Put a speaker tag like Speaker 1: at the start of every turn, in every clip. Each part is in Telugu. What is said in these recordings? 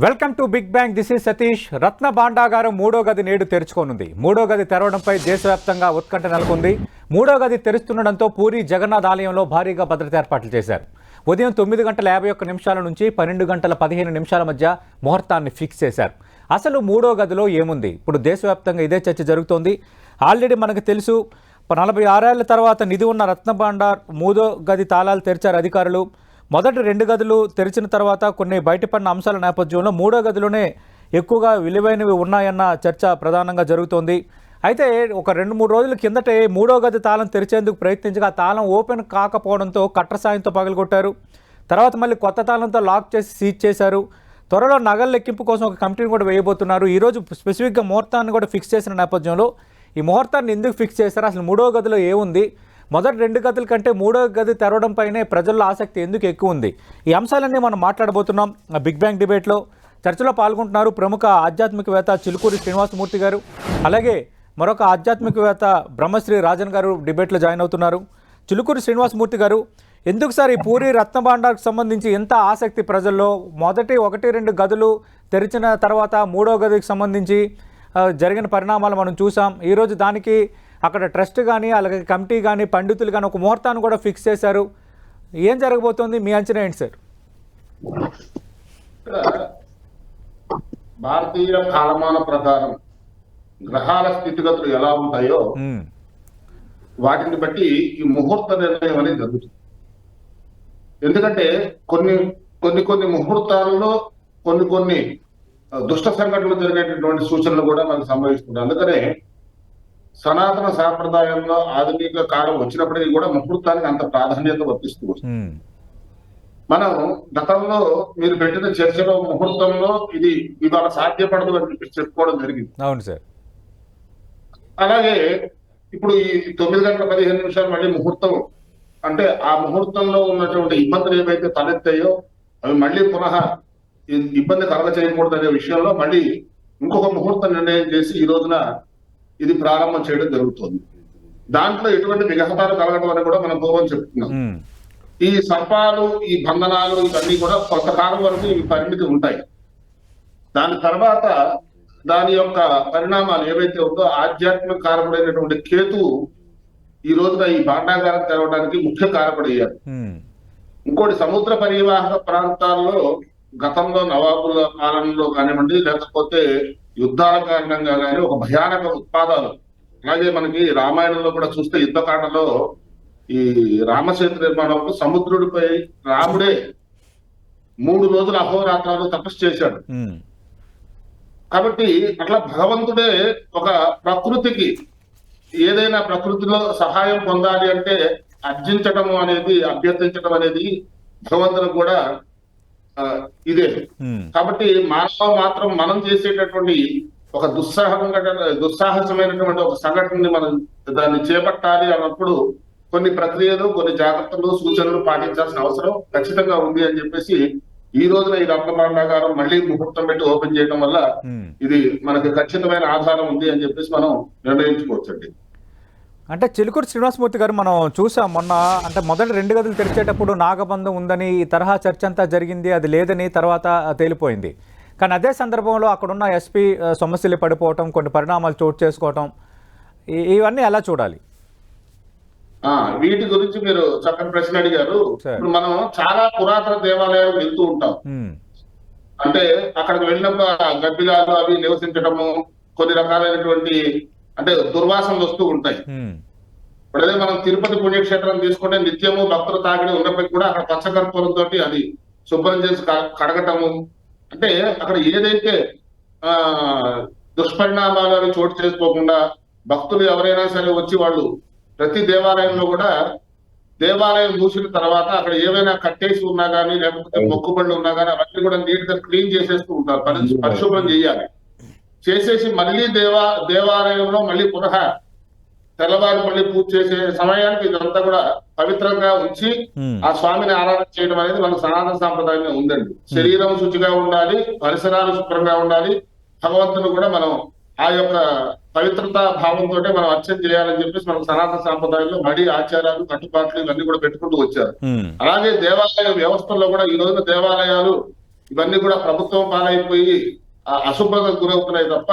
Speaker 1: Welcome to big bang. This is Satish. రత్న భాండాగారం మూడో గది నేడు తెరుచుకోనుంది. మూడో గది తెరవడంపై దేశవ్యాప్తంగా ఉత్కంఠ నెలకొంది. మూడో గది తెరుస్తుండటంతో పూరి జగన్నాథ్ ఆలయంలో భారీగా భద్రత ఏర్పాట్లు చేశారు. ఉదయం 9:51 నుంచి 12:15 మధ్య ముహూర్తాన్ని ఫిక్స్ చేశారు. అసలు మూడో గదిలో ఏముంది? ఇప్పుడు దేశవ్యాప్తంగా ఇదే చర్చ జరుగుతోంది. ఆల్రెడీ మనకు తెలుసు, 46 ఏళ్ల తర్వాత నిధి ఉన్న రత్న భాండార్ మూడో గది తాళాలు తెరిచారు అధికారులు. మొదటి 2 గదులు తెరిచిన తర్వాత కొన్ని బయటపడిన అంశాల నేపథ్యంలో మూడో గదిలోనే ఎక్కువగా విలువైనవి ఉన్నాయన్న చర్చ ప్రధానంగా జరుగుతోంది. అయితే ఒక 2-3 రోజుల కిందటే మూడో గది తాళం తెరిచేందుకు ప్రయత్నించగా ఆ తాళం ఓపెన్ కాకపోవడంతో కట్టర్ సాయంతో పగలగొట్టారు. తర్వాత మళ్ళీ కొత్త తాళంతో లాక్ చేసి సీజ్ చేశారు. త్వరలో నగల లెక్కింపు కోసం ఒక కమిటీని కూడా వేయబోతున్నారు. ఈరోజు స్పెసిఫిక్గా ముహూర్తాన్ని కూడా ఫిక్స్ చేసిన నేపథ్యంలో ఈ ముహూర్తాన్ని ఎందుకు ఫిక్స్ చేశారు, అసలు మూడో గదిలో ఏముంది, మొదటి 2 గదుల కంటే మూడో గది తెరవడంపైనే ప్రజల్లో ఆసక్తి ఎందుకు ఎక్కువ ఉంది, ఈ అంశాలన్నీ మనం మాట్లాడబోతున్నాం బిగ్ బ్యాంగ్ డిబేట్లో. చర్చలో పాల్గొంటున్నారు ప్రముఖ ఆధ్యాత్మికవేత్త చిలుకూరి శ్రీనివాసమూర్తి గారు, అలాగే మరొక ఆధ్యాత్మికవేత్త బ్రహ్మశ్రీ రాజన్ గారు డిబేట్లో జాయిన్ అవుతున్నారు. చిలుకూరి శ్రీనివాసమూర్తి గారు, ఎందుకు సార్ ఈ పూరి రత్న భాండార్కు సంబంధించి ఎంత ఆసక్తి ప్రజల్లో? మొదటి 1-2 గదులు తెరిచిన తర్వాత మూడో గదికి సంబంధించి జరిగిన పరిణామాలు మనం చూసాం. ఈరోజు దానికి అక్కడ ట్రస్ట్ కానీ అలాగే కమిటీ కానీ పండితులు కానీ ఒక ముహూర్తాన్ని కూడా ఫిక్స్ చేశారు. ఏం జరగబోతోంది, మీ అంచనా ఏంటి సార్?
Speaker 2: భారతీయ కాలమాన ప్రకారం గ్రహాల స్థితిగతులు ఎలా ఉంటాయో వాటిని బట్టి ఈ ముహూర్త నిర్ణయం అనేది జరుగుతుంది. ఎందుకంటే కొన్ని ముహూర్తాలలో కొన్ని దుష్ట సంఘటనలు జరిగేటటువంటి సూచనలు కూడా మనకు సంభవిస్తున్నాయి. అందుకనే సనాతన సాంప్రదాయంలో ఆధునిక కాలం వచ్చినప్పటికీ కూడా ముహూర్తానికి అంత ప్రాధాన్యత వర్తిస్తూ వస్తుంది. మనం గతంలో మీరు పెట్టిన చర్చలో ముహూర్తంలో ఇది ఇవాళ సాధ్యపడదు అని చెప్పి చెప్పుకోవడం జరిగింది.
Speaker 1: అవును సార్.
Speaker 2: అలాగే ఇప్పుడు ఈ 9:15 మళ్ళీ ముహూర్తం అంటే ఆ ముహూర్తంలో ఉన్నటువంటి ఇబ్బందులు ఏవైతే తలెత్తాయో అవి మళ్ళీ పునః ఇబ్బంది కలగ చేయకూడదు అనే విషయంలో మళ్ళీ ఇంకొక ముహూర్త నిర్ణయం చేసి ఈ రోజున ఇది ప్రారంభం చేయడం జరుగుతుంది. దాంట్లో ఎటువంటి విఘాతాలు కలగడం అని కూడా మనం పూర్వం చెప్తున్నాం. ఈ సర్పాలు, ఈ బంధనాలు ఇవన్నీ కూడా కొంతకాలం వరకు ఇవి పరిమితి ఉంటాయి. దాని తర్వాత దాని యొక్క పరిణామాలు ఏవైతే ఉందో ఆధ్యాత్మిక కారకుడైనటువంటి కేతు ఈ రోజున ఈ భాండాగారం తెరవడానికి ముఖ్య కారకుడయ్యారు. ఇంకోటి, సముద్ర పరివాహక ప్రాంతాల్లో గతంలో నవాబుల పాలనలో కానివ్వండి, లేకపోతే యుద్ధాల కారణంగా కానీ ఒక భయానక ఉత్పాదాలు, అలాగే మనకి రామాయణంలో కూడా చూస్తే యుద్ధకాండలో ఈ రామసేతు నిర్మాణంలో సముద్రుడిపై రాముడే 3 రోజులు అహోరాత్రాలు తపస్సు చేశాడు. కాబట్టి అట్లా భగవంతుడే ఒక ప్రకృతికి ఏదైనా ప్రకృతిలో సహాయం పొందాలి అంటే అర్జించడం అనేది, అభ్యర్థించడం అనేది భగవంతునికి కూడా ఇదే. కాబట్టి మానవ మాత్రం మనం చేసేటటువంటి ఒక దుస్సాహసమైనటువంటి ఒక సంఘటనని మనం దాన్ని చేపట్టాలి అన్నప్పుడు కొన్ని ప్రక్రియలు, కొన్ని జాగ్రత్తలు, సూచనలు పాటించాల్సిన అవసరం ఖచ్చితంగా ఉంది అని చెప్పేసి ఈ రోజున ఈ రత్న భాండాగారం మళ్ళీ ముహూర్తం పెట్టి ఓపెన్ చేయడం వల్ల ఇది మనకి ఖచ్చితమైన ఆధారం ఉంది అని చెప్పేసి మనం నిర్ణయించుకోవచ్చండి.
Speaker 1: అంటే చిలుకూరు శ్రీనివాసమూర్తి గారు, మనం చూసాం మొన్న, అంటే మొదటి 2 గదులు తెరిచేటప్పుడు నాగబంధం ఉందని ఈ తరహా చర్చ అంతా జరిగింది, అది లేదని తర్వాత తేలిపోయింది. కానీ అదే సందర్భంలో అక్కడున్న ఎస్పీ సమస్యలు పడిపోవటం, కొన్ని పరిణామాలు చోటు చేసుకోవటం, ఇవన్నీ ఎలా చూడాలి?
Speaker 2: వీటి గురించి మీరు చక్కని ప్రశ్న అడిగారు. ఇప్పుడు మనం చాలా పురాతన దేవాలయాలు వెళ్తూ ఉంటాం. అంటే అక్కడికి వెళ్ళినప్పుడు గబ్బిలాలు అవి నివసించడము, కొన్ని రకాలైనటువంటి అంటే దుర్వాసనలు వస్తూ ఉంటాయి. ఇప్పుడు అదే మనం తిరుపతి పుణ్యక్షేత్రం తీసుకుంటే నిత్యము భక్తుల తాకిడి ఉన్నప్పటికీ కూడా అక్కడ పచ్చకర్పూరంతో అది శుభ్రం చేసి కడగటము, అంటే అక్కడ ఏదైతే దుష్పరిణామాలు అవి చోటు చేసుకోకుండా భక్తులు ఎవరైనా సరే వచ్చి వాళ్ళు ప్రతి దేవాలయంలో కూడా దేవాలయం మూసిన తర్వాత అక్కడ ఏవైనా కట్టేసి ఉన్నా కానీ లేకపోతే మొక్కుబళ్ళు ఉన్నా కానీ అవన్నీ కూడా నీట్ గా క్లీన్ చేసేస్తూ ఉంటారు. పరిశుభ్రం చేయాలి. చేసేసి మళ్ళీ దేవాలయంలో మళ్ళీ పునః తెల్లవారు మళ్ళీ పూజ చేసే సమయానికి ఇదంతా కూడా పవిత్రంగా ఉంచి ఆ స్వామిని ఆరాధన చేయడం అనేది మన సనాతన సాంప్రదాయంగా ఉందండి. శరీరం శుచిగా ఉండాలి, పరిసరాలు శుభ్రంగా ఉండాలి, భగవంతుని కూడా మనం ఆ యొక్క పవిత్రతా భావంతో మనం అర్చన చేయాలని చెప్పేసి మన సనాతన సాంప్రదాయంలో మడి ఆచారాలు, కట్టుబాట్లు ఇవన్నీ కూడా పెట్టుకుంటూ వచ్చారు. అలాగే దేవాలయ వ్యవస్థల్లో కూడా ఈ రోజున దేవాలయాలు ఇవన్నీ కూడా ప్రభుత్వం పాలైపోయి అశుభ్రతకు గురవుతున్నాయి తప్ప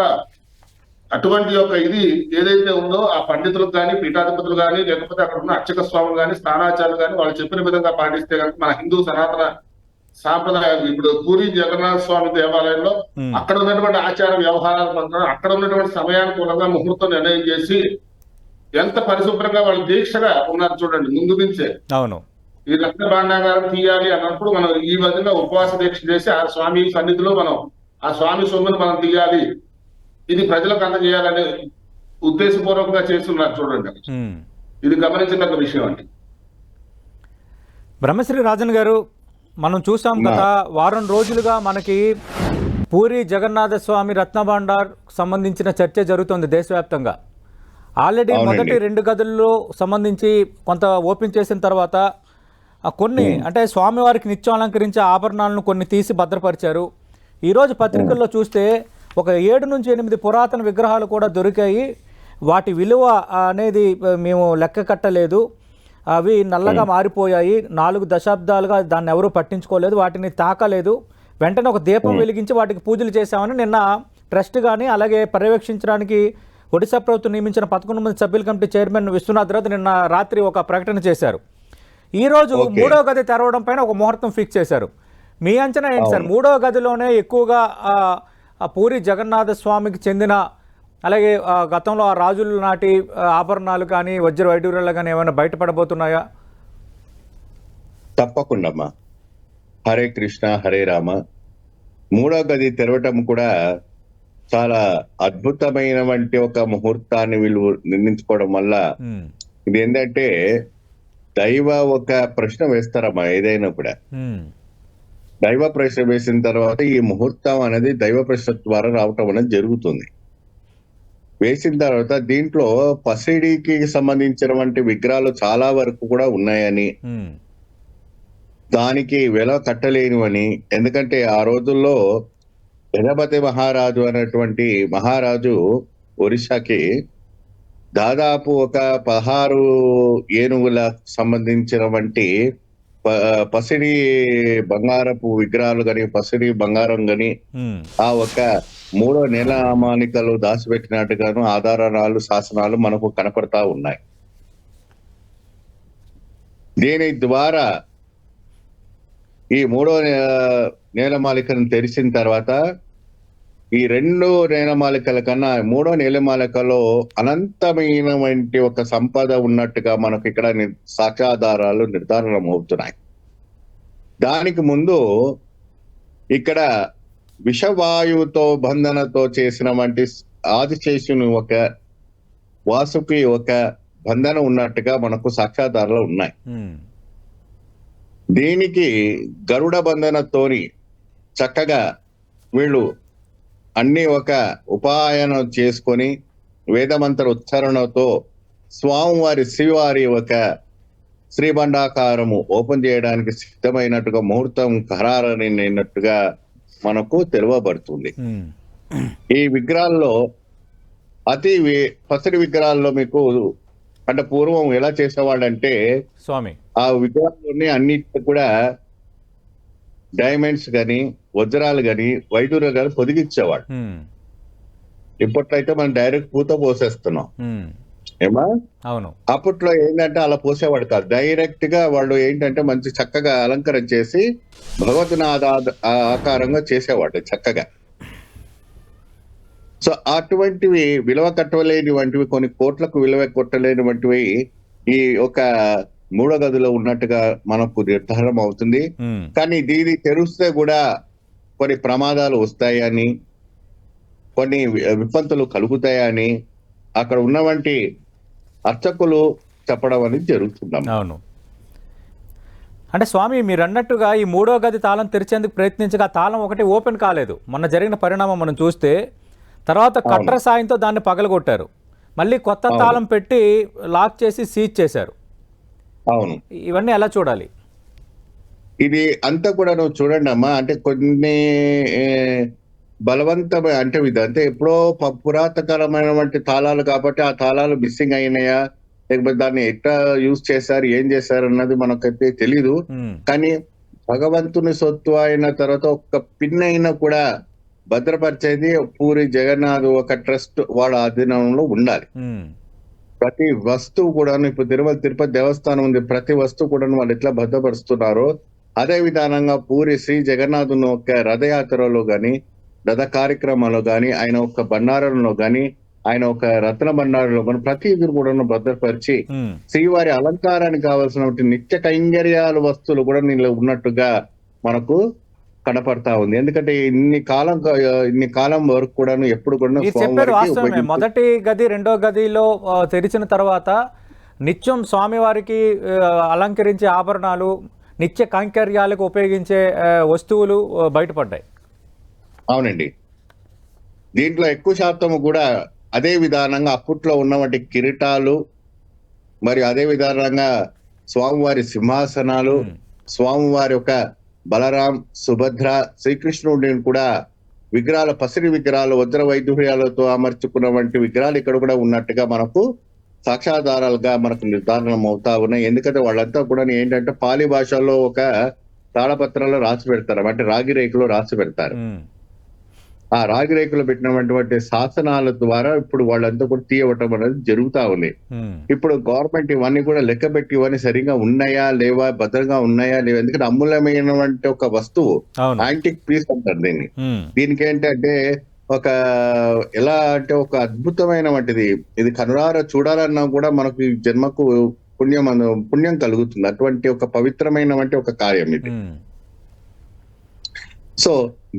Speaker 2: అటువంటి యొక్క ఇది ఏదైతే ఉందో ఆ పండితులకు కానీ పీఠాధిపతులు కానీ లేకపోతే అక్కడ ఉన్న అర్చక స్వాములు కానీ స్థానాచారులు కానీ వాళ్ళు చెప్పిన విధంగా పాటిస్తే కనుక మన హిందూ సనాతన సాంప్రదాయం ఇప్పుడు పూరి జగన్నాథ స్వామి దేవాలయంలో అక్కడ ఉన్నటువంటి ఆచార వ్యవహారాల ప్రకారం అక్కడ ఉన్నటువంటి సమయానుకూలంగా ముహూర్తం నిర్ణయం చేసి ఎంత పరిశుభ్రంగా వాళ్ళు దీక్షగా ఉన్నారు చూడండి ముందు నుంచే.
Speaker 1: అవును,
Speaker 2: ఈ రత్న భాండాగారం తీయాలి అన్నప్పుడు మనం ఈ విధంగా ఉపవాస దీక్ష చేసి ఆ స్వామి సన్నిధిలో మనం ఆ స్వామి సొమ్మును మనం తీయాలి, ఇది ప్రజలకు అందజేయాలనే ఉద్దేశపూర్వకంగా చేస్తున్నారు చూడండి. ఇది గమనించదగ్గ విషయం అండి.
Speaker 1: బ్రహ్మశ్రీ రాజన్ గారు, మనం చూసాం గత వారం రోజులుగా మనకి పూరి జగన్నాథ స్వామి రత్నభాండార్ సంబంధించిన చర్చ జరుగుతుంది దేశవ్యాప్తంగా. ఆల్రెడీ మొదటి 2 గదుల్లో సంబంధించి కొంత ఓపెన్ చేసిన తర్వాత కొన్ని అంటే స్వామివారికి నిత్యం అలంకరించే ఆభరణాలను కొన్ని తీసి భద్రపరిచారు. ఈరోజు పత్రికల్లో చూస్తే ఒక 7 నుంచి 8 పురాతన విగ్రహాలు కూడా దొరికాయి. వాటి విలువ అనేది మేము లెక్క కట్టలేదు, అవి నల్లగా మారిపోయాయి, 4 దశాబ్దాలుగా దాన్ని ఎవరూ పట్టించుకోలేదు, వాటిని తాకలేదు, వెంటనే ఒక దీపం వెలిగించి వాటికి పూజలు చేశామని నిన్న ట్రస్ట్ కానీ అలాగే పర్యవేక్షించడానికి ఒడిశా ప్రభుత్వం నియమించిన 11 మంది సభ్యుల కమిటీ చైర్మన్ విశ్వనాథ్ రాథ్ నిన్న రాత్రి ఒక ప్రకటన చేశారు. ఈరోజు 3వ గది తెరవడం పైన ఒక ముహూర్తం ఫిక్స్ చేశారు. మీ అంచనా ఏంటి సార్? 3వ గదిలోనే ఎక్కువగా పూరి జగన్నాథ స్వామికి చెందిన అలాగే గతంలో ఆ రాజుల నాటి ఆభరణాలు కానీ వజ్ర వైడూర్యాలు కానీ ఏమైనా బయటపడబోతున్నాయా?
Speaker 3: తప్పకుండా అమ్మా. హరే కృష్ణ హరే రామ. 3వ గది తెరవటం కూడా చాలా అద్భుతమైనటువంటి ఒక ముహూర్తాన్ని వీళ్ళు నిర్ణయించుకోవడం వల్ల ఇది ఏంటంటే దైవ ఒక ప్రశ్న వేస్తారమ్మా. ఏదైనా కూడా దైవ ప్రశ్న వేసిన తర్వాత ఈ ముహూర్తం అనేది దైవ ప్రశ్న ద్వారా రావటం అనేది జరుగుతుంది. వేసిన తర్వాత దీంట్లో పసిడికి సంబంధించినటువంటి విగ్రహాలు చాలా వరకు కూడా ఉన్నాయని, దానికి వెల కట్టలేనివని, ఎందుకంటే ఆ రోజుల్లో గజపతి మహారాజు అనేటువంటి మహారాజు ఒరిస్సాకి దాదాపు ఒక 16 ఏనుగుల సంబంధించినటువంటి పసిడి బంగారపు విగ్రహాలు కానీ పసిడి బంగారం కానీ ఆ ఒక 3 నీలమాలికలు దాచిపెట్టినట్టుగాను ఆధారాలు శాసనాలు మనకు కనపడతా ఉన్నాయి. దీని ద్వారా ఈ 3వ నీలమాలికను తెరిచిన తర్వాత ఈ 2 నీలమాలికల కన్నా 3వ నీలమాలికలో అనంతమైనటువంటి ఒక సంపద ఉన్నట్టుగా మనకు ఇక్కడ సాక్ష్యాధారాలు నిర్ధారణ అవుతున్నాయి. దానికి ముందు ఇక్కడ విషవాయువుతో బంధనతో చేసినటువంటి ఆదిశేషుని ఒక వాసుకి ఒక బంధన ఉన్నట్టుగా మనకు సాక్ష్యాధారాలు ఉన్నాయి. దీనికి గరుడ బంధనతోని చక్కగా వీళ్ళు అన్ని ఒక ఉపాయనం చేసుకొని వేదమంత్ర ఉచ్చారణతో స్వామివారి శ్రీవారి ఒక శ్రీబండాకారము ఓపెన్ చేయడానికి సిద్ధమైనట్టుగా ముహూర్తం ఖరారైనట్టుగా మనకు తెలువబడుతుంది. ఈ విగ్రహాల్లో పసిడి విగ్రహాల్లో మీకు అంటే పూర్వం ఎలా చేసేవాళ్ళంటే
Speaker 1: స్వామి
Speaker 3: ఆ విగ్రహాల్లోని అన్నిటి కూడా డైమండ్స్ గాని వజ్రాలు గాని వైడూర్యాలు గాని పొదిగిచ్చేవాడు. ఇప్పట్లో అయితే మనం డైరెక్ట్ పూత పోసేస్తున్నాం ఏమా.
Speaker 1: అవును,
Speaker 3: అప్పట్లో ఏంటంటే అలా పోసేవాడు కాదు, డైరెక్ట్ గా వాళ్ళు ఏంటంటే మంచి చక్కగా అలంకరణ చేసి భగవద్నాథ ఆకారంగా చేసేవాడు చక్కగా. సో అటువంటివి విలువ కట్టలేనివంటివి, కొన్ని కోట్లకు విలువ కొట్టలేనివంటివి ఈ ఒక 3వ గదిలో ఉన్నట్టుగా మనకు నిర్ధారణ అవుతుంది. కానీ దీన్ని తెరిస్తే కూడా కొన్ని ప్రమాదాలు వస్తాయని, కొన్ని విపత్తులు కలుగుతాయని అక్కడ ఉన్నవంటి అర్చకులు చెప్పడం అనేది జరుగుతున్నాం.
Speaker 1: అవును, అంటే స్వామి మీరు అన్నట్టుగా ఈ 3వ గది తాళం తెరిచేందుకు ప్రయత్నించగా తాళం ఒకటి ఓపెన్ కాలేదు. మొన్న జరిగిన పరిణామం మనం చూస్తే తర్వాత కట్ర సాయంతో దాన్ని పగలగొట్టారు, మళ్ళీ కొత్త తాళం పెట్టి లాక్ చేసి సీజ్ చేశారు.
Speaker 3: అవును,
Speaker 1: ఇవన్నీ ఎలా చూడాలి?
Speaker 3: ఇది అంతా కూడా నువ్వు చూడండి అమ్మా. అంటే కొన్ని బలవంతమైన అంటే ఇదంటే ఎప్పుడో పురాతనమైనటువంటి తాళాలు కాబట్టి ఆ తాళాలు మిస్సింగ్ అయినాయా లేకపోతే దాన్ని ఎట్లా యూజ్ చేశారు ఏం చేశారు అన్నది మనకైతే తెలీదు. కానీ భగవంతుని సొత్తు అయిన తర్వాత ఒక్క పిన్ అయినా కూడా భద్రపరిచేది పూరి జగన్నాథ్ ఒక ట్రస్ట్ వాళ్ళ ఆధీనంలో ఉండాలి. ప్రతి వస్తువు కూడా, ఇప్పుడు తిరుపతి దేవస్థానం ఉంది, ప్రతి వస్తువు కూడా వాళ్ళు ఎట్లా భద్రపరుస్తున్నారో అదే విధానంగా పూరి శ్రీ జగన్నాథుని ఒక రథయాత్రలో గాని, రథ కార్యక్రమాల్లో గాని, ఆయన ఒక బండారంలో గాని, ఆయన ఒక రత్న బండారంలో గాని ప్రతి కూడా భద్రపరిచి శ్రీవారి అలంకారానికి కావాల్సినటువంటి నిత్య కైంకర్యాల వస్తువులు కూడా నీళ్ళు ఉన్నట్టుగా మనకు కనపడతా ఉంది. ఎందుకంటే ఇన్ని కాలం వరకు కూడా ఎప్పుడు కూడా
Speaker 1: చెప్పారు వాస్తవమే. మొదటి గది రెండో గదిలో తెరిచిన తర్వాత నిత్యం స్వామివారికి అలంకరించే ఆభరణాలు, నిత్య కైంకర్యాలకు ఉపయోగించే వస్తువులు బయటపడ్డాయి.
Speaker 3: అవునండి. దీంట్లో ఎక్కువ శాతం కూడా అదే విధానంగా అప్పట్లో ఉన్నటువంటి కిరీటాలు, మరియు అదే విధానంగా స్వామివారి సింహాసనాలు, స్వామివారి యొక్క బలరాం, సుభద్ర, శ్రీకృష్ణుడిని కూడా విగ్రహాలు, పసిరి విగ్రహాలు, వజ్ర వైఢూర్యాలతో అమర్చుకున్న వంటి విగ్రహాలు ఇక్కడ కూడా ఉన్నట్టుగా మనకు సాక్ష్యాధారాలుగా మనకు నిర్ధారణ అవుతా ఉన్నాయి. ఎందుకంటే వాళ్ళంతా కూడా ఏంటంటే పాలి భాషలో ఒక తాళపత్రాల్లో రాసి పెడతారు, అంటే రాగి రేకులో రాసి పెడతారు. ఆ రాగి రేకులు పెట్టినటువంటి శాసనాల ద్వారా ఇప్పుడు వాళ్ళంతా కూడా తీయవటం అనేది జరుగుతా ఉంది. ఇప్పుడు గవర్నమెంట్ ఇవన్నీ కూడా లెక్క పెట్టి ఇవన్నీ సరిగా ఉన్నాయా లేవా, భద్రంగా ఉన్నాయా లేవా, ఎందుకంటే అమూల్యమైనటువంటి ఒక వస్తువు, యాంటిక్ పీస్ అంటారు దీన్ని. దీనికి ఏంటంటే ఒక ఎలా అంటే ఒక అద్భుతమైన వంటిది, ఇది కనురార చూడాలన్నా కూడా మనకు ఈ జన్మకు పుణ్యం కలుగుతుంది. అటువంటి ఒక పవిత్రమైన ఒక కార్యం ఇది. సో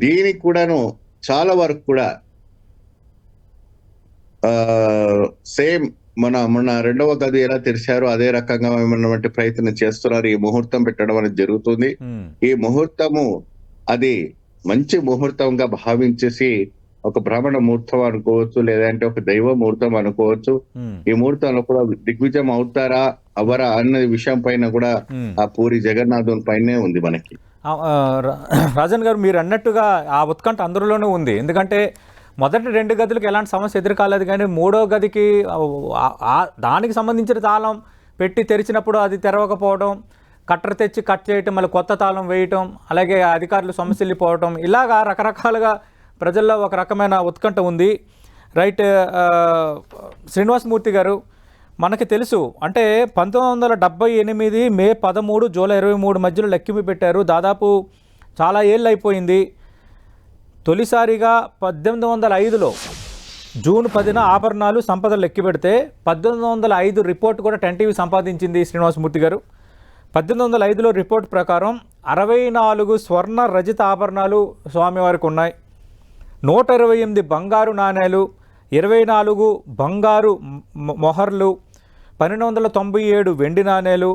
Speaker 3: దీనికి కూడాను చాలా వరకు కూడా సేమ్ మన రెండవ గది ఎలా తెరిచారో అదే రకంగా ఏమన్నటువంటి ప్రయత్నం చేస్తున్నారు. ఈ ముహూర్తం పెట్టడం అనేది జరుగుతుంది. ఈ ముహూర్తము అది మంచి ముహూర్తంగా భావించేసి ఒక బ్రాహ్మణ ముహూర్తం అనుకోవచ్చు, లేదంటే ఒక దైవ ముహూర్తం అనుకోవచ్చు. ఈ ముహూర్తంలో కూడా దిగ్విజయం అవుతారా అవరా అన్న విషయం పైన కూడా ఆ పూరి జగన్నాథుని పైనే ఉంది మనకి.
Speaker 1: రాజన్ గారు, మీరు అన్నట్టుగా ఆ ఉత్కంఠ అందరిలోనూ ఉంది. ఎందుకంటే మొదటి రెండు గదులకు ఎలాంటి సమస్య ఎదురు కాలేదు, కానీ మూడో గదికి దానికి సంబంధించిన తాళం పెట్టి తెరిచినప్పుడు అది తెరవకపోవడం, కట్టర్ తెచ్చి కట్ చేయటం, మళ్ళీ కొత్త తాళం వేయటం, అలాగే అధికారులు సమస్యలిపోవటం, ఇలాగా రకరకాలుగా ప్రజల్లో ఒక రకమైన ఉత్కంఠ ఉంది. రైట్. శ్రీనివాసమూర్తి గారు, మనకి తెలుసు అంటే 1978 మే 13 జూలై 23 మధ్యలో లెక్కింపు పెట్టారు. దాదాపు చాలా ఏళ్ళు అయిపోయింది. తొలిసారిగా 1805లో జూన్ 10న ఆభరణాలు సంపదలు లెక్కి పెడితే 1805 రిపోర్ట్ కూడా 10 సంపాదించింది శ్రీనివాసమూర్తి గారు. 1805లో రిపోర్ట్ ప్రకారం 64 స్వర్ణ రజిత ఆభరణాలు స్వామివారికి ఉన్నాయి, 128 బంగారు నాణేలు, 24 బంగారు మొహర్లు, 1297 వెండి నాణేలు,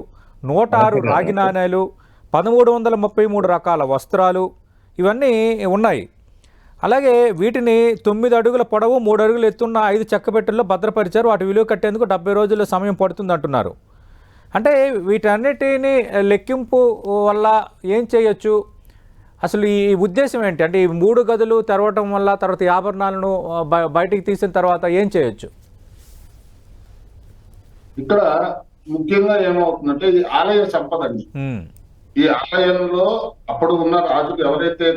Speaker 1: 106 రాగి నాణేలు, 1333 రకాల వస్త్రాలు, ఇవన్నీ ఉన్నాయి. అలాగే వీటిని 9 అడుగుల పొడవు 3 అడుగులు ఎత్తున్న 5 చెక్కపెట్టెల్లో భద్రపరిచారు. వాటి విలువ కట్టేందుకు 70 రోజుల సమయం పడుతుంది అంటున్నారు. అంటే వీటన్నిటిని లెక్కింపు వల్ల ఏం చేయొచ్చు, అసలు ఈ ఉద్దేశం ఏంటి? అంటే ఈ 3 గదులు తెరవటం వల్ల తర్వాత ఈ ఆభరణాలను బయటికి తీసిన తర్వాత ఏం చేయొచ్చు?
Speaker 2: ఇక్కడ ముఖ్యంగా ఏమవుతుందంటే ఇది ఆలయ సంపద అండి. ఈ ఆలయంలో అప్పుడు ఉన్న రాజులు ఎవరైతే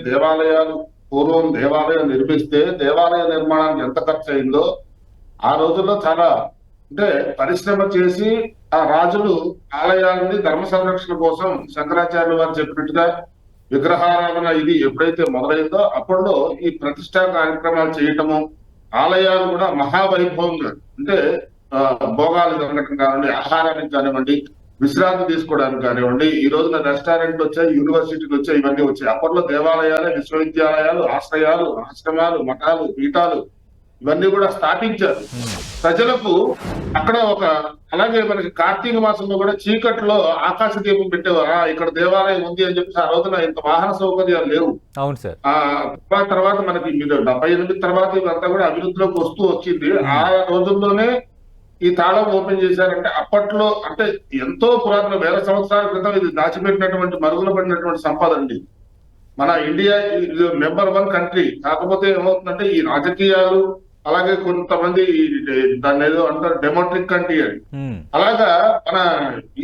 Speaker 2: పూర్వం దేవాలయం నిర్మిస్తే దేవాలయ నిర్మాణానికి ఎంత ఖర్చు అయిందో ఆ రోజుల్లో చాలా అంటే పరిశ్రమ చేసి ఆ రాజులు ఆలయాలని ధర్మ సంరక్షణ కోసం శంకరాచార్యులు వారు చెప్పినట్టుగా విగ్రహారాధన ఇది ఎప్పుడైతే మొదలైందో అప్పట్లో ఈ ప్రతిష్టా కార్యక్రమాలు చేయటము, ఆలయాలు కూడా మహావైభవంగా అంటే భోగాలు జరగటం కానివ్వండి, ఆహారానికి కానివ్వండి, విశ్రాంతి తీసుకోవడానికి కానివ్వండి, ఈ రోజున రెస్టారెంట్లు వచ్చాయి, యూనివర్సిటీలు వచ్చాయి, ఇవన్నీ వచ్చాయి. అప్పట్లో దేవాలయాలే విశ్వవిద్యాలయాలు, ఆశ్రమాలు, మఠాలు, పీఠాలు ఇవన్నీ కూడా స్థాపించారు. ప్రజలకు అక్కడ అలాగే మనకి కార్తీక మాసంలో కూడా చీకట్లో ఆకాశ దీపం పెట్టేవారు. ఇక్కడ దేవాలయం ఉంది అని చెప్పి ఆ రోజున ఇంత వాహన సౌకర్యాలు లేవు.
Speaker 1: అవును సార్.
Speaker 2: తర్వాత మనకి 78 తర్వాత ఇదంతా కూడా అభివృద్ధిలోకి వస్తూ వచ్చింది. ఆ రోజుల్లోనే ఈ తాళం ఓపెన్ చేశారంటే అప్పట్లో అంటే ఎంతో పురాతన వేల సంవత్సరాల క్రితం ఇది దాచిపెట్టినటువంటి మరుగున పడినటువంటి సంపద అండి. మన ఇండియా నెంబర్ 1 కంట్రీ. కాకపోతే ఏమవుతుందంటే ఈ రాజకీయాలు అలాగే కొంతమంది దాన్ని ఏదో అంటారు డెమోక్రటిక్ కంట్రీ అని, అలాగా మన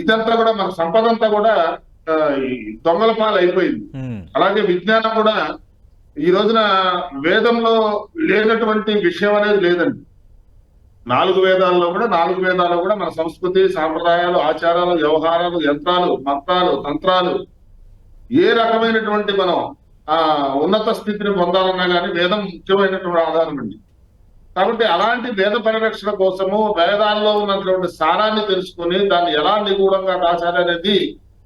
Speaker 2: ఇదంతా కూడా మన సంపద అంతా కూడా ఆ, ఈ దొంగల పాలు అయిపోయింది. అలాగే విజ్ఞానం కూడా ఈ రోజున వేదంలో లేనటువంటి విషయం అనేది లేదండి. 4 వేదాల్లో కూడా మన సంస్కృతి, సాంప్రదాయాలు, ఆచారాలు, వ్యవహారాలు, యంత్రాలు, మంత్రాలు, తంత్రాలు, ఏ రకమైనటువంటి మనం ఆ ఉన్నత స్థితిని పొందాలన్నా కానీ వేదం ముఖ్యమైనటువంటి ఆధారం అండి. కాబట్టి అలాంటి వేద పరిరక్షణ కోసము వేదాల్లో ఉన్నటువంటి సారాన్ని తెలుసుకొని దాన్ని ఎలా నిగూఢంగా రాశాలి అనేది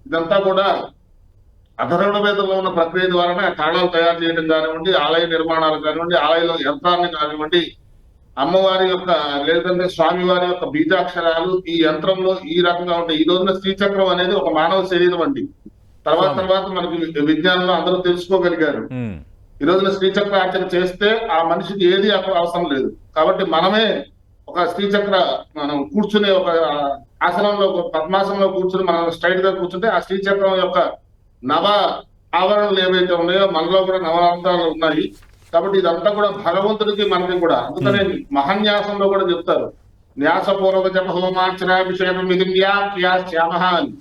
Speaker 2: ఇదంతా కూడా అధర్వణ వేదంలో ఉన్న ప్రక్రియ ద్వారానే ఆ తాళాలు తయారు చేయడం కానివ్వండి, ఆలయ నిర్మాణాలు కానివ్వండి, ఆలయంలో యంత్రాన్ని కానివ్వండి, అమ్మవారి యొక్క లేదంటే స్వామివారి యొక్క బీజాక్షరాలు ఈ యంత్రంలో ఈ రకంగా ఉంటాయి. ఈ రోజున శ్రీచక్రం అనేది ఒక మానవ శరీరం అండి. తర్వాత మనకి విజ్ఞానంలో అందరూ తెలుసుకోగలిగారు. ఈ రోజున శ్రీచక్ర ఆచరణ చేస్తే ఆ మనిషికి ఏది అవసరం లేదు. కాబట్టి మనమే ఒక శ్రీచక్ర మనం కూర్చునే ఒక ఆసనంలో పద్మాసనంలో కూర్చుని మనం స్ట్రైట్ గా కూర్చుంటే ఆ శ్రీచక్రం యొక్క నవ ఆవరణలు ఏవైతే ఉన్నాయో మనలో కూడా నవరంధ్రాలు ఉన్నాయి. కాబట్టి ఇదంతా కూడా భగవంతుడికి మనకి కూడా. అందుకనే మహాన్యాసంలో కూడా చెప్తారు, న్యాసపూర్వక జప హోమార్చనాభిషేకం శ్యామ అని.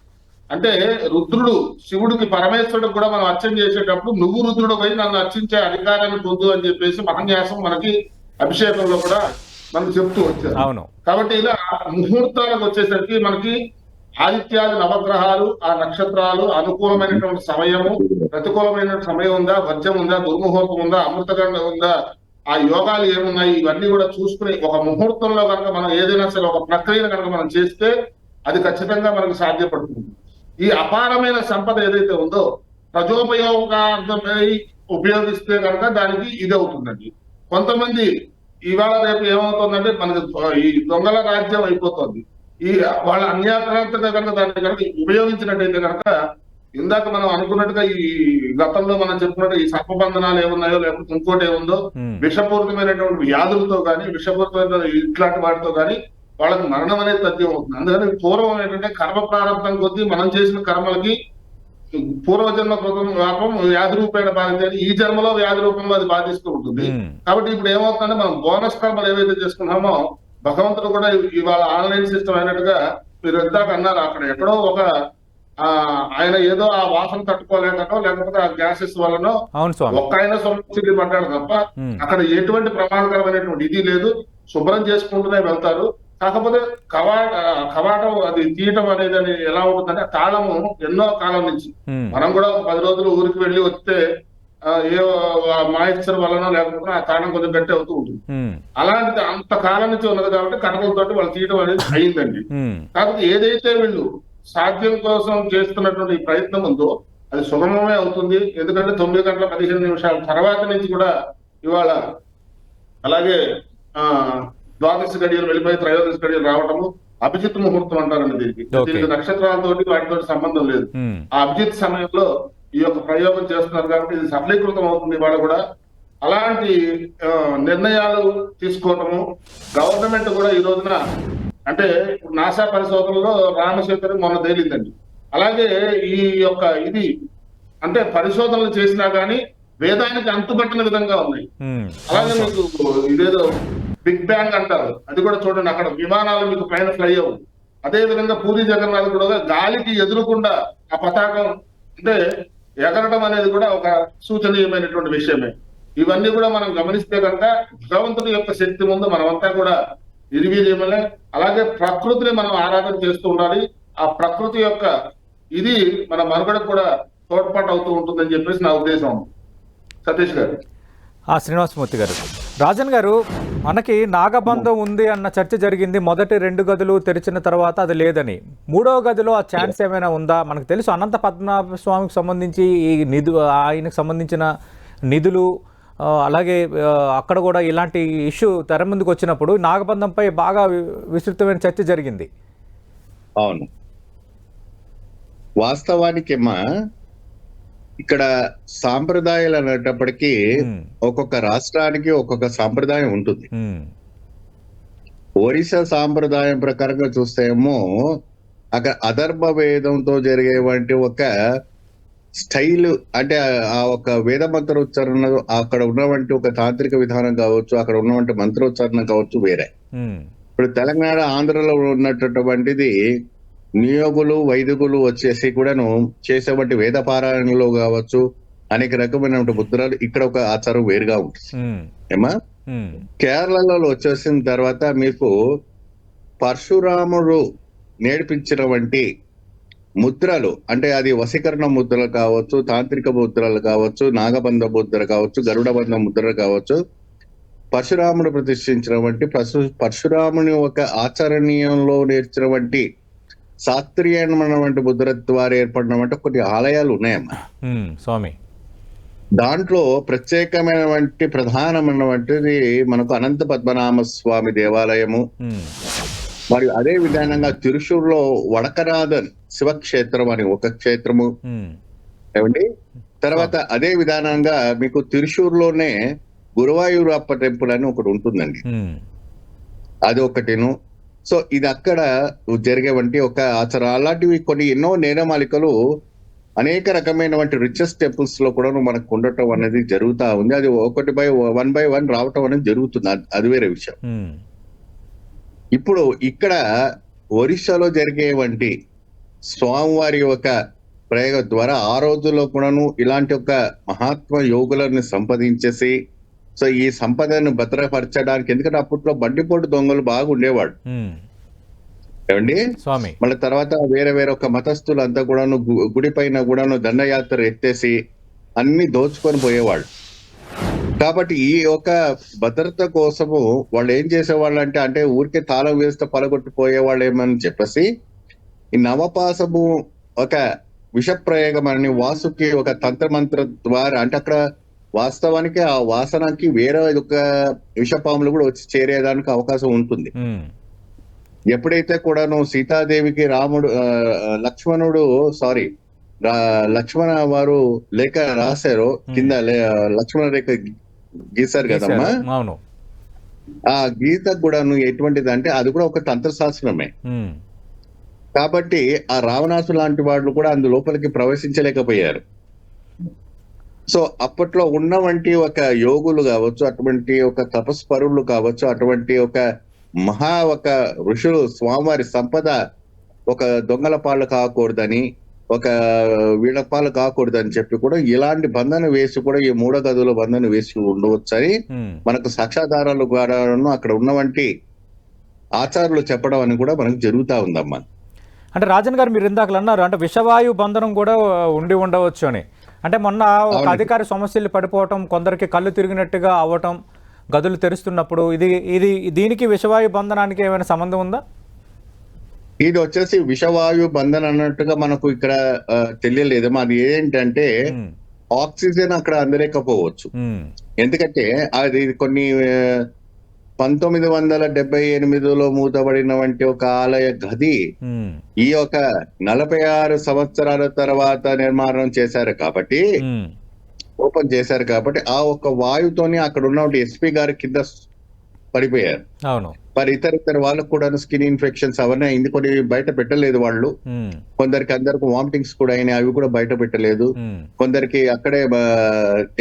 Speaker 2: అంటే రుద్రుడు శివుడికి పరమేశ్వరుడికి కూడా మనం అర్చన చేసేటప్పుడు నువ్వు రుద్రుడు పోయి నన్ను అర్చించే అధికారాన్ని పొందు అని చెప్పేసి మహాన్యాసం మనకి అభిషేకంలో కూడా మనకు చెప్తూ వచ్చారు.
Speaker 1: అవును.
Speaker 2: కాబట్టి ఇలా ముహూర్తాలకు వచ్చేసరికి మనకి ఆదిత్యాది నవగ్రహాలు, ఆ నక్షత్రాలు, అనుకూలమైనటువంటి సమయము, ప్రతికూలమైన సమయం ఉందా, వర్జం ఉందా, దుర్ముహూర్తం ఉందా, అమృతగండ ఉందా, ఆ యోగాలు ఏమున్నాయి, ఇవన్నీ కూడా చూసుకుని ఒక ముహూర్తంలో కనుక మనం ఏదైనా సరే ఒక ప్రక్రియను కనుక మనం చేస్తే అది ఖచ్చితంగా మనకు సాధ్యపడుతుంది. ఈ అపారమైన సంపద ఏదైతే ఉందో ప్రజోపయోగార్థమై ఉపయోగిస్తే కనుక దానికి ఇది అవుతుందండి. కొంతమంది ఇవాళ రేపు ఏమవుతుందంటే మనకి ఈ దొంగల రాజ్యం అయిపోతుంది. ఈ వాళ్ళ అన్యాక్రాంతంగా కనుక దాన్ని కనుక ఉపయోగించినట్టయితే కనుక ఇందాక మనం అనుకున్నట్టుగా ఈ గతంలో మనం చెప్పినట్టు ఈ సర్పబంధనాలు ఏమున్నాయో లేకపోతే ఇంకోటి ఏముందో విషపూరితమైనటువంటి వ్యాధులతో కానీ విషపూరితమైన ఇట్లాంటి వాటితో కానీ వాళ్ళకి మరణం అనేది తథ్యం అవుతుంది. అందుకని పూర్వం ఏంటంటే కర్మ ప్రారంభం కొద్దీ మనం చేసిన కర్మలకి పూర్వజన్మ కృతం పాపం వ్యాధి రూపేణ బాధించేది ఈ జన్మలో వ్యాధి రూపంలో అది బాధిస్తూ ఉంటుంది. కాబట్టి ఇప్పుడు ఏమవుతుందంటే మనం బోనస్ కర్మలు ఏవైతే చేసుకున్నామో భగవంతుడు కూడా ఇవాళ ఆన్లైన్ సిస్టమ్ అయినట్టుగా మీరు ఇందాక అన్నారు, అక్కడ ఎక్కడో ఒక ఆయన ఏదో ఆ వాసన తట్టుకోలేకనో లేకపోతే ఆ గ్యాసెస్ వల్లనో ఒక్క ఆయన సొమ్ము పడ్డాడు తప్ప అక్కడ ఎటువంటి ప్రమాదకరమైనటువంటి ఇది లేదు. శుభ్రం చేసుకుంటూనే వెళ్తారు. కాకపోతే కవాటం అది తీయటం అనేది ఎలా ఉంటుందంటే తాళము ఎన్నో కాలం నుంచి మనం కూడా 10 రోజులు ఊరికి వెళ్ళి వస్తే ఏ మాయిశ్చర్ వలనో లేకపోతే ఆ తాళం కొంచెం గట్టి అవుతూ ఉంటుంది. అలాంటిది అంత కాలం నుంచి ఉన్నది కాబట్టి కటకలతోటి వాళ్ళు తీయటం అనేది అయిందండి. కాకపోతే ఏదైతే వీళ్ళు సాధ్యం కోసం చేస్తున్నటువంటి ప్రయత్నం ఉందో అది సుగమమే అవుతుంది. ఎందుకంటే 9:15 తర్వాత నుంచి కూడా ఇవాళ అలాగే ద్వాదశ గడియలు వెళ్ళిపోయి త్రయోదశ గడియలు రావటము అభిజిత్ ముహూర్తం అంటారండి. దీనికి నక్షత్రాలతోటి వాటితో సంబంధం లేదు. ఆ అభిజిత్ సమయంలో ఈ యొక్క ప్రయోగం చేస్తున్నారు కాబట్టి ఇది సఫలీకృతం అవుతుంది. ఇవాళ కూడా అలాంటి నిర్ణయాలు తీసుకోవటము గవర్నమెంట్ కూడా ఈ రోజున అంటే నాసా పరిశోధనలో రామశేఖర్ మొన్న తేలిందండి. అలాగే ఈ యొక్క ఇది అంటే పరిశోధనలు చేసినా కానీ వేదానికి అంతుపట్టిన విధంగా ఉన్నాయి. అలాగే మీకు ఇదేదో బిగ్ బ్యాంగ్ అంటారు, అది కూడా చూడండి, అక్కడ విమానాలు మీకు పైన ఫ్లై అవ్వు. అదే విధంగా పూరి జగన్నాథ్ కూడా గాలికి ఎదురుకుండా ఆ పతాకం అంటే ఎగరడం అనేది కూడా ఒక సూచనీయమైనటువంటి విషయమే. ఇవన్నీ కూడా మనం గమనిస్తే కనుక భగవంతుడి యొక్క శక్తి ముందు మనమంతా కూడా నిర్వీర్యమలే. అలాగే ప్రకృతిని మనం ఆరాధన చేస్తూ ఉండాలి. ఆ ప్రకృతి యొక్క ఇది మన మనుగడకు కూడా తోడ్పాటు అవుతూ ఉంటుందని చెప్పేసి నా ఉద్దేశం. సతీష్ గారు.
Speaker 1: శ్రీనివాసమూర్తి గారు, రాజన్ గారు, మనకి నాగబంధం ఉంది అన్న చర్చ జరిగింది. మొదటి 2 గదులు తెరిచిన తర్వాత అది లేదని, 3వ గదిలో ఆ ఛాన్స్ ఏమైనా ఉందా? మనకు తెలుసు అనంత పద్మనాభ స్వామికి సంబంధించి ఈ ఆయనకు సంబంధించిన నిధులు, అలాగే అక్కడ కూడా ఇలాంటి ఇష్యూ తెర ముందుకు వచ్చినప్పుడు నాగబంధంపై బాగా విస్తృతమైన చర్చ జరిగింది.
Speaker 3: అవును, వాస్తవానికి ఇక్కడ సాంప్రదాయాలు అనేటప్పటికీ ఒక్కొక్క రాష్ట్రానికి ఒక్కొక్క సాంప్రదాయం ఉంటుంది. ఒరిస్సా సాంప్రదాయం ప్రకారంగా చూస్తేమో అక్కడ అధర్మ వేదంతో జరిగేవంటి ఒక స్టైల్, అంటే ఆ ఒక వేద మంత్రోచ్చారణ, అక్కడ ఉన్నవంటి ఒక తాంత్రిక విధానం కావచ్చు, అక్కడ ఉన్నవంటి మంత్రోచ్చారణ కావచ్చు వేరే. ఇప్పుడు తెలంగాణ ఆంధ్రలో ఉన్నటువంటిది నియోగులు వైదికులు వచ్చేసి కూడాను చేసేటువంటి వేద పారాయణలో కావచ్చు, అనేక రకమైనటువంటి ముద్రలు ఇక్కడ ఒక ఆచారం వేరుగా ఉంటుంది. ఏమా కేరళలో వచ్చేసిన తర్వాత మీకు పరశురాముడు నేర్పించిన వంటి ముద్రలు, అంటే అది వశీకరణ ముద్రలు కావచ్చు, తాంత్రిక ముద్రలు కావచ్చు, నాగబంధ ముద్ర కావచ్చు, గరుడ బంధ ముద్రలు కావచ్చు, పరశురాముడు ప్రతిష్ఠించిన వంటి పరశురాముని ఒక ఆచరణీయంలో నేర్చిన వంటి శాస్త్రీయమైనటువంటి ముద్ర ద్వారా ఏర్పడినటువంటి కొన్ని ఆలయాలు ఉన్నాయమ్మా
Speaker 1: స్వామి.
Speaker 3: దాంట్లో ప్రత్యేకమైనటువంటి ప్రధానమైనటువంటిది మనకు అనంత పద్మనాభ స్వామి దేవాలయము, మరియు అదే విధానంగా తిరుషూరులో వడకనాథన్ శివక్షేత్రం అని ఒక క్షేత్రము ఏమండి. తర్వాత అదే విధానంగా మీకు తిరుషూరులోనే గురువాయూరప్ప టెంపుల్ అని ఒకటి ఉంటుందండి, అది ఒకటిను. సో ఇది అక్కడ జరిగేవంటి ఒక ఆచారం. అలాంటివి కొన్ని ఎన్నో నేరమాలికలు అనేక రకమైనటువంటి రిచెస్ట్ టెంపుల్స్ లో కూడా మనకు ఉండటం అనేది జరుగుతా ఉంది. అది వన్ బై వన్ రావటం అనేది జరుగుతుంది, అది వేరే విషయం. ఇప్పుడు ఇక్కడ ఒరిస్సాలో జరిగేవంటి స్వామివారి యొక్క ప్రయోగం ద్వారా ఆ రోజుల్లో కూడాను ఇలాంటి ఒక మహాత్మ యోగులను సంపాదించేసి, సో ఈ సంపదను భద్రపరచడానికి, ఎందుకంటే అప్పట్లో బండిపోటు దొంగలు బాగా ఉండేవాడు ఏమండి
Speaker 1: స్వామి.
Speaker 3: మళ్ళీ తర్వాత వేరే వేరే ఒక మతస్థులు అంతా కూడాను గుడి పైన కూడాను దండయాత్ర ఎత్తేసి అన్ని దోచుకొని పోయేవాళ్ళు. కాబట్టి ఈ యొక్క భద్రత కోసము వాళ్ళు ఏం చేసేవాళ్ళు అంటే ఊరికే తాళం వేస్తే పలగొట్టిపోయేవాళ్ళు ఏమని చెప్పేసి ఈ నవపాసము ఒక విషప్రయోగం అని వాసుకి ఒక తంత్రమంత్ర ద్వారా, అంటే అక్కడ వాస్తవానికి ఆ వాసనకి వేరే ఒక విషపాములు కూడా వచ్చి చేరేదానికి అవకాశం ఉంటుంది. ఎప్పుడైతే కూడాను సీతాదేవికి లక్ష్మణ వారు లేఖ రాశారో, కింద లక్ష్మణ రేఖ గీశారు కదమ్మా, ఆ గీత కూడాను ఎటువంటిది అంటే అది కూడా ఒక తంత్రశాస్త్రమే. కాబట్టి ఆ రావణాసు లాంటి వాళ్ళు కూడా అందు లోపలికి ప్రవేశించలేకపోయారు. సో అప్పట్లో ఉన్నవంటి ఒక యోగులు కావచ్చు, అటువంటి ఒక తపస్పరులు కావచ్చు, అటువంటి ఒక ఒక ఋషులు స్వామివారి సంపద ఒక దొంగల పాలు కాకూడదని, ఒక వీళ్ళ పాలు కాకూడదని చెప్పి కూడా ఇలాంటి బంధన వేసి కూడా ఈ మూడో గదుల బంధన వేసి ఉండవచ్చని మనకు సాక్షాధారాలు ద్వారా అక్కడ ఉన్నవంటి ఆచారాలు చెప్పడం అని కూడా మనకు జరుగుతా ఉందమ్మా.
Speaker 1: అంటే రాజన్ గారు, మీరు ఇందాకలు అన్నారు అంటే విషవాయు బంధనం కూడా ఉండి ఉండవచ్చు అని. అంటే మొన్న ఒక అధికారి సమస్యలు పడిపోవటం, కొందరికి కళ్ళు తిరిగినట్టుగా అవ్వటం గదులు తెరుస్తున్నప్పుడు, దీనికి విషవాయు బంధనానికి ఏమైనా సంబంధం ఉందా?
Speaker 3: ఇది వచ్చేసి విషవాయు బంధన అన్నట్టుగా మనకు ఇక్కడ తెలియలేదు. అది ఏంటంటే ఆక్సిజన్ అక్కడ అందలేకపోవచ్చు. ఎందుకంటే అది కొన్ని 1978లో మూతబడిన వంటి ఒక ఆలయ గది ఈ ఒక 46 సంవత్సరాల తర్వాత నిర్మాణం చేశారు కాబట్టి, ఓపెన్ చేశారు కాబట్టి ఆ ఒక్క వాయుతోని అక్కడ ఉన్న ఎస్పీ గారి కింద పడిపోయారు.
Speaker 1: అవును.
Speaker 3: మరి ఇతర వాళ్ళకు కూడా స్కిన్ ఇన్ఫెక్షన్స్ అవన్నీ అయింది, కొన్ని బయట పెట్టలేదు వాళ్ళు. కొందరికి అందరికి వామిటింగ్స్ కూడా అయినాయి, అవి కూడా బయట పెట్టలేదు. కొందరికి అక్కడే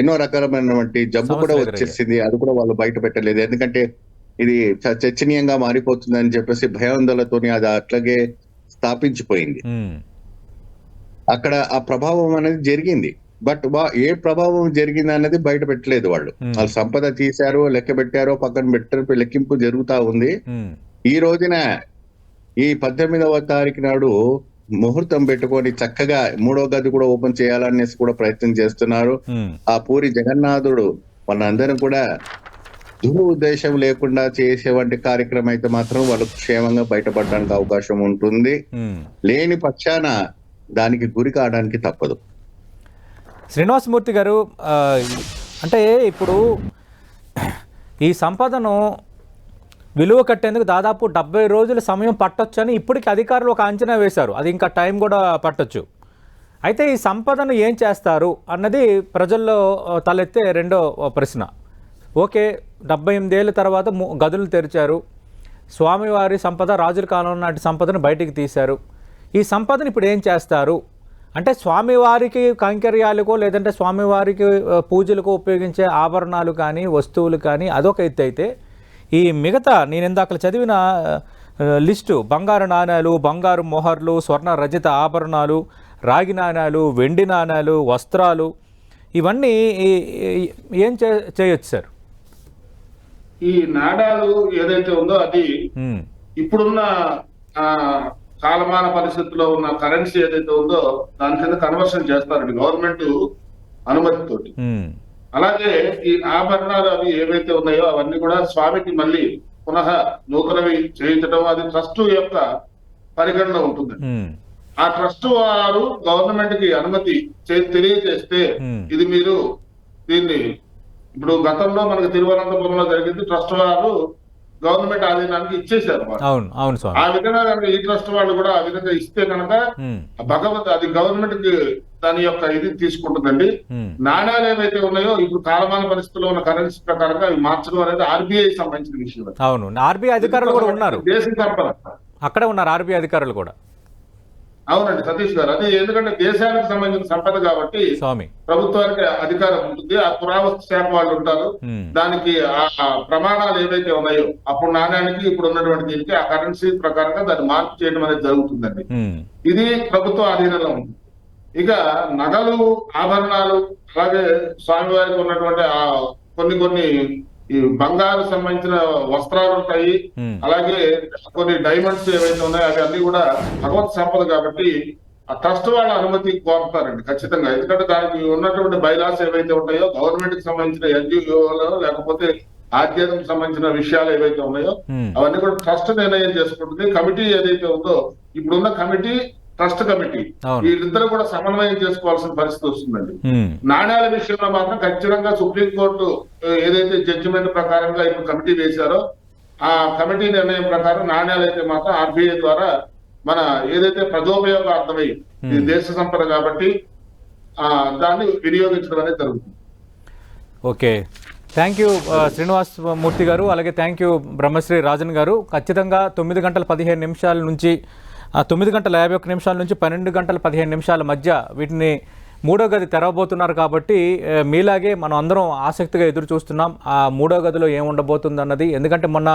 Speaker 3: ఎన్నో రకాలమైనటువంటి జబ్బు కూడా వచ్చేసింది, అది కూడా వాళ్ళు బయట పెట్టలేదు. ఎందుకంటే ఇది చర్చనీయంగా మారిపోతుంది అని చెప్పేసి భయాందోళనతోని అది అట్లాగే స్థాపించిపోయింది. అక్కడ ఆ ప్రభావం అనేది జరిగింది. బట్ ఏ ప్రభావం జరిగింది అనేది బయట పెట్టలేదు వాళ్ళు. వాళ్ళు సంపద తీశారో లెక్క పెట్టారో పక్కన పెట్టారో లెక్కింపు జరుగుతా ఉంది. ఈ రోజున ఈ 18వ తారీఖు నాడు ముహూర్తం పెట్టుకొని చక్కగా 3వ గది కూడా ఓపెన్ చేయాలనేసి కూడా ప్రయత్నం చేస్తున్నారు. ఆ పూరి జగన్నాథుడు మనందరం కూడా ఉద్దేశం లేకుండా చేసేవంటి కార్యక్రమం అయితే మాత్రం వాళ్ళు క్షేమంగా బయటపడడానికి అవకాశం ఉంటుంది. లేని పక్షాన దానికి గురి కావడానికి తప్పదు.
Speaker 1: శ్రీనివాసమూర్తి గారు, అంటే ఇప్పుడు ఈ సంపదను విలువ కట్టేందుకు దాదాపు 70 రోజుల సమయం పట్టొచ్చు అని ఇప్పటికి అధికారులు ఒక అంచనా వేశారు. అది ఇంకా టైం కూడా పట్టొచ్చు. అయితే ఈ సంపదను ఏం చేస్తారు అన్నది ప్రజల్లో తలెత్తే రెండో ప్రశ్న. ఓకే, 78 ఏళ్ళ తర్వాత గదులు తెరిచారు, స్వామివారి సంపద రాజుల కాలం నాటి సంపదను బయటికి తీశారు. ఈ సంపదను ఇప్పుడు ఏం చేస్తారు అంటే స్వామివారికి కైంకర్యాలకో లేదంటే స్వామివారికి పూజలకు ఉపయోగించే ఆభరణాలు కానీ వస్తువులు కానీ అదొక ఎత్తు అయితే, ఈ మిగతా నేను ఇందాక చదివిన లిస్టు బంగారు నాణేలు, బంగారు మొహర్లు, స్వర్ణ రజిత ఆభరణాలు, రాగి నాణేలు, వెండి నాణేలు, వస్త్రాలు, ఇవన్నీ ఏం చేయొచ్చు సార్?
Speaker 2: ఈ నాణాలు ఏదైతే ఉందో అది ఇప్పుడున్న కాలమాన పరిస్థితుల్లో ఉన్న కరెన్సీ ఏదైతే ఉందో దాని కింద కన్వర్షన్ చేస్తారండి గవర్నమెంట్ అనుమతితోటి. అలాగే ఈ ఆభరణాలు అవి ఏవైతే ఉన్నాయో అవన్నీ కూడా స్వామికి మళ్ళీ పునః నూతనవి చేయించడం అది ట్రస్ట్ యొక్క పరిగణన ఉంటుంది. ఆ ట్రస్ట్ వారు గవర్నమెంట్ కి అనుమతి తెలియజేస్తే ఇది మీరు దీన్ని ఇప్పుడు గతంలో మనకు తిరువనంతపురంలో జరిగింది, ట్రస్ట్ వారు గవర్నమెంట్ ఆధీనానికి ఇచ్చేసారు. ఆ విధంగా కనుక ఈ ట్రస్ట్ వాళ్ళు కూడా ఆ విధంగా ఇస్తే కనుక అది గవర్నమెంట్ కి దాని యొక్క ఇది తీసుకుంటుందండి. నాణ్యాలు ఏవైతే ఉన్నాయో ఇప్పుడు కాలమాన పరిస్థితుల్లో ఉన్న కరెన్సీ ప్రకారంగా అవి మార్చడం అనేది ఆర్బీఐ సంబంధించిన విషయం.
Speaker 1: అవును, ఆర్బీఐ అధికారులు కూడా ఉన్నారు,
Speaker 2: దేశ సంపద
Speaker 1: అక్కడే ఉన్నారు ఆర్బీఐ అధికారులు కూడా.
Speaker 2: అవునండి సతీష్ గారు, అది ఎందుకంటే దేశానికి సంబంధించిన సంపద కాబట్టి ప్రభుత్వానికి అధికారం ఉంటుంది. ఆ పురావస్తు శాఖ వాళ్ళు ఉంటారు, దానికి ఆ ప్రమాణాలు ఏవైతే ఉన్నాయో అప్పుడు నాణ్యానికి ఇప్పుడు ఉన్నటువంటి దీనికి ఆ కరెన్సీ ప్రకారంగా దాన్ని మార్పు చేయడం అనేది జరుగుతుందండి. ఇది ప్రభుత్వ ఆధీనంలో ఉంది. ఇక నగలు, ఆభరణాలు, అలాగే స్వామివారికి ఉన్నటువంటి కొన్ని ఈ బంగారు సంబంధించిన వస్త్రాలు ఉంటాయి, అలాగే కొన్ని డైమండ్స్ ఏవైతే ఉన్నాయో అవి అన్ని కూడా భగవత్ సంపద కాబట్టి ఆ ట్రస్ట్ వాళ్ళ అనుమతి కోరుతారండి ఖచ్చితంగా. ఎందుకంటే దానికి ఉన్నటువంటి బైలాస్ ఏవైతే ఉంటాయో గవర్నమెంట్ కి సంబంధించిన ఎన్జిఓలో లేకపోతే ఆధ్యాత్మిక సంబంధించిన విషయాలు ఏవైతే ఉన్నాయో అవన్నీ కూడా ట్రస్ట్ నిర్ణయం చేసుకుంటుంది. కమిటీ ఏదైతే ఉందో ఇప్పుడున్న కమిటీ, ట్రస్ట్ కమిటీ, వీళ్ళిద్దరూ కూడా సమన్వయం చేసుకోవాల్సిన పరిస్థితి వస్తుందండి. నాణ్యాల విషయంలో మాత్రం ఖచ్చితంగా సుప్రీంకోర్టు ఏదైతే జడ్జిమెంట్ ప్రకారంగా ఇప్పుడు కమిటీ వేశారో ఆ కమిటీ నిర్ణయం ప్రకారం నాణ్యాలు అయితే మాత్రం ఆర్బీఐ ద్వారా మన ఏదైతే ప్రజోపయోగార్థమై ఇది దేశ సంపద కాబట్టి దాన్ని వినియోగించడం అనేది జరుగుతుంది.
Speaker 1: ఓకే, థ్యాంక్ యూ శ్రీనివాస్ మూర్తి గారు, అలాగే థ్యాంక్ యూ బ్రహ్మశ్రీ రాజన్ గారు. ఖచ్చితంగా 9:15 నుంచి 9:51 నుంచి 12:15 మధ్య వీటిని మూడో గది తెరవబోతున్నారు కాబట్టి మీలాగే మనం అందరం ఆసక్తిగా ఎదురు చూస్తున్నాం ఆ మూడో గదిలో ఏముండబోతుంది అన్నది. ఎందుకంటే మొన్న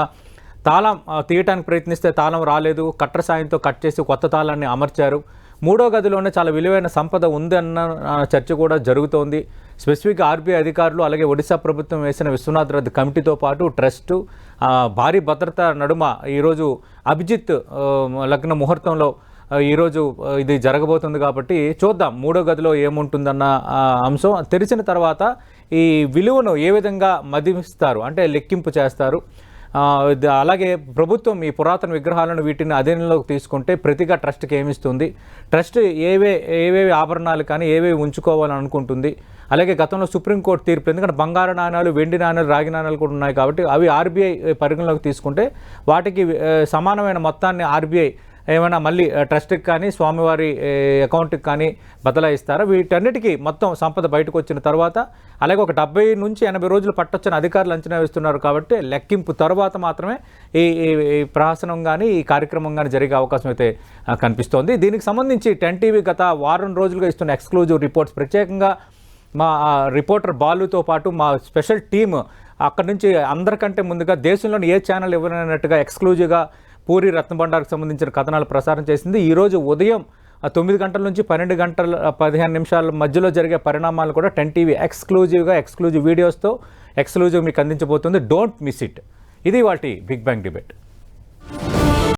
Speaker 1: తాళం తీయటానికి ప్రయత్నిస్తే తాళం రాలేదు, కట్టర్ సాయంతో కట్ చేసి కొత్త తాళాన్ని అమర్చారు. మూడో గదిలోనే చాలా విలువైన సంపద ఉంది అన్న చర్చ కూడా జరుగుతోంది. స్పెసిఫిక్గా ఆర్బీఐ అధికారులు అలాగే ఒడిశా ప్రభుత్వం వేసిన విశ్వనాథ్ రథ్ కమిటీతో పాటు ట్రస్టు భారీ భద్రత నడుమ ఈరోజు అభిజిత్ లగ్న ముహూర్తంలో ఈరోజు ఇది జరగబోతుంది కాబట్టి చూద్దాం మూడో గదిలో ఏముంటుందన్న అంశం తెరిచిన తర్వాత ఈ విలువను ఏ విధంగా మదిస్తారు అంటే లెక్కింపు చేస్తారు. అలాగే ప్రభుత్వం ఈ పురాతన విగ్రహాలను వీటిని అధీనంలోకి తీసుకుంటే ప్రతిగా ట్రస్ట్కి ఏమిస్తుంది, ట్రస్ట్ ఏవేవి ఆభరణాలు కానీ ఏవేవి ఉంచుకోవాలని అనుకుంటుంది. అలాగే గతంలో సుప్రీంకోర్టు తీర్పు, ఎందుకంటే బంగారు నాణ్యాలు, వెండి నాణ్యాలు, రాగి నాణ్యాలు కూడా ఉన్నాయి కాబట్టి అవి ఆర్బీఐ పరిగణలోకి తీసుకుంటే వాటికి సమానమైన మొత్తాన్ని ఆర్బీఐ ఏమైనా మళ్ళీ ట్రస్ట్కి కానీ స్వామివారి అకౌంట్కి కానీ బదలాయిస్తారా? వీటన్నిటికీ మొత్తం సంపద బయటకు వచ్చిన తర్వాత అలాగే ఒక 70 నుంచి 80 రోజులు పట్టొచ్చని అధికారులు అంచనా వేస్తున్నారు కాబట్టి లెక్కింపు తర్వాత మాత్రమే ఈ ప్రహసనం కానీ ఈ కార్యక్రమం కానీ జరిగే అవకాశం అయితే కనిపిస్తోంది. దీనికి సంబంధించి 10 టీవీ గత వారం రోజులుగా ఇస్తున్న ఎక్స్క్లూజివ్ రిపోర్ట్స్, ప్రత్యేకంగా మా రిపోర్టర్ బాలుతో పాటు మా స్పెషల్ టీమ్ అక్కడి నుంచి అందరికంటే ముందుగా దేశంలోని ఏ ఛానల్ ఇవ్వనట్టుగా ఎక్స్క్లూజివ్గా పూరి రత్నభండార్కి సంబంధించిన కథనాలు ప్రసారం చేసింది. ఈరోజు ఉదయం 9 గంటల నుంచి 12:15 మధ్యలో జరిగే పరిణామాలు కూడా 10 టీవీ ఎక్స్క్లూజివ్ వీడియోస్తో ఎక్స్క్లూజివ్ మీకు అందించబోతుంది. Don't miss it. ఇది వాటి బిగ్ బ్యాంగ్ డిబేట్.